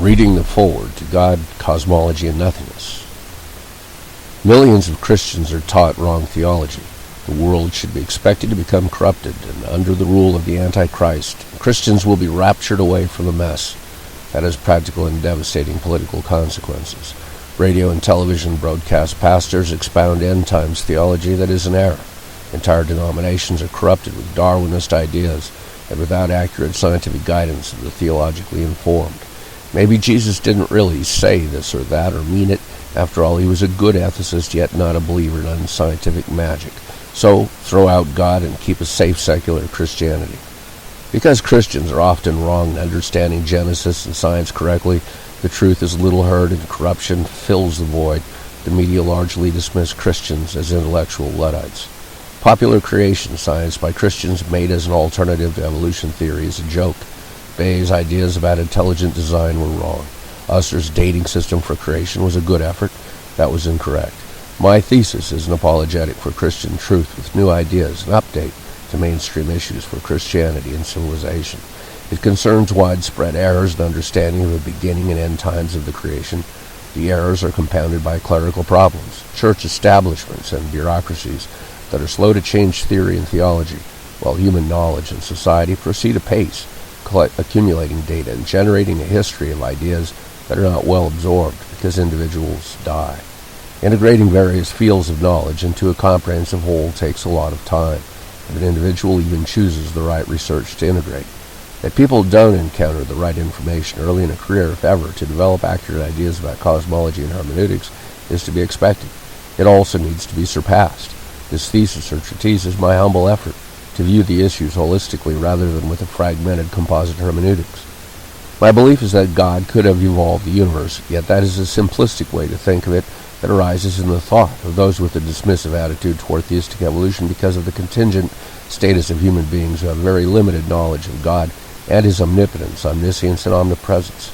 Reading the foreword to God, Cosmology and Nothingness. Millions of Christians are taught wrong theology. The world should be expected to become corrupted, and under the rule of the Antichrist, Christians will be raptured away from the mess. That has practical and devastating political consequences. Radio and television broadcast pastors expound end times theology that is an error. Entire denominations are corrupted with Darwinist ideas and without accurate scientific guidance of the theologically informed. Maybe Jesus didn't really say this or that or mean it. After all, he was a good ethicist, yet not a believer in unscientific magic. So, throw out God and keep a safe secular Christianity. Because Christians are often wrong in understanding Genesis and science correctly, the truth is little heard and corruption fills the void. The media largely dismiss Christians as intellectual Luddites. Popular creation science by Christians made as an alternative to evolution theory is a joke. Bayes' ideas about intelligent design were wrong. Husserl's dating system for creation was a good effort. That was incorrect. My thesis is an apologetic for Christian truth with new ideas, an update to mainstream issues for Christianity and civilization. It concerns widespread errors in understanding of the beginning and end times of the creation. The errors are compounded by clerical problems, church establishments, and bureaucracies that are slow to change theory and theology, while human knowledge and society proceed apace, accumulating data and generating a history of ideas that are not well absorbed because individuals die. Integrating various fields of knowledge into a comprehensive whole takes a lot of time, if an individual even chooses the right research to integrate. That people don't encounter the right information early in a career, if ever, to develop accurate ideas about cosmology and hermeneutics is to be expected. It also needs to be surpassed. This thesis or treatise is my humble effort to view the issues holistically rather than with a fragmented composite hermeneutics. My belief is that God could have evolved the universe, yet that is a simplistic way to think of it that arises in the thought of those with a dismissive attitude toward theistic evolution because of the contingent status of human beings who have very limited knowledge of God and his omnipotence, omniscience, and omnipresence.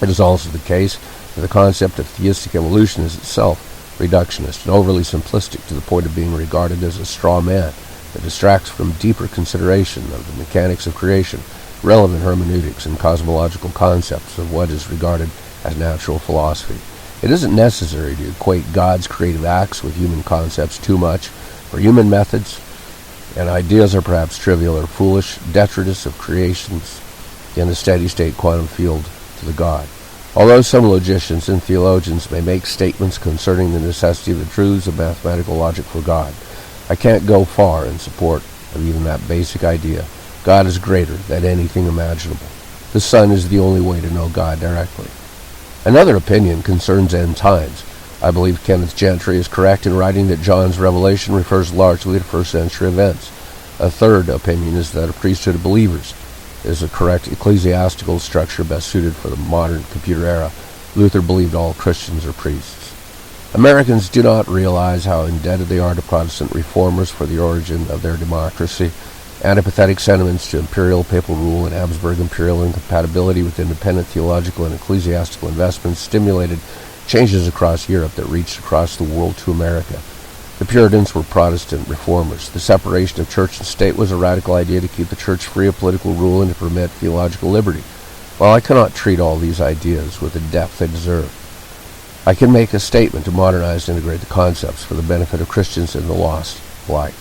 It is also the case that the concept of theistic evolution is itself reductionist and overly simplistic to the point of being regarded as a straw man that distracts from deeper consideration of the mechanics of creation, relevant hermeneutics, and cosmological concepts of what is regarded as natural philosophy. It isn't necessary to equate God's creative acts with human concepts too much, for human methods and ideas are perhaps trivial or foolish, detritus of creations in a steady-state quantum field to the God. Although some logicians and theologians may make statements concerning the necessity of the truths of mathematical logic for God, I can't go far in support of even that basic idea. God is greater than anything imaginable. The Son is the only way to know God directly. Another opinion concerns end times. I believe Kenneth Gentry is correct in writing that John's revelation refers largely to first-century events. A third opinion is that a priesthood of believers is a correct ecclesiastical structure best suited for the modern computer era. Luther believed all Christians are priests. Americans do not realize how indebted they are to Protestant reformers for the origin of their democracy. Antipathetic sentiments to imperial papal rule and Habsburg imperial incompatibility with independent theological and ecclesiastical investments stimulated changes across Europe that reached across the world to America. The Puritans were Protestant reformers. The separation of church and state was a radical idea to keep the church free of political rule and to permit theological liberty. While I cannot treat all these ideas with the depth they deserve, I can make a statement to modernize and integrate the concepts for the benefit of Christians and the lost alike.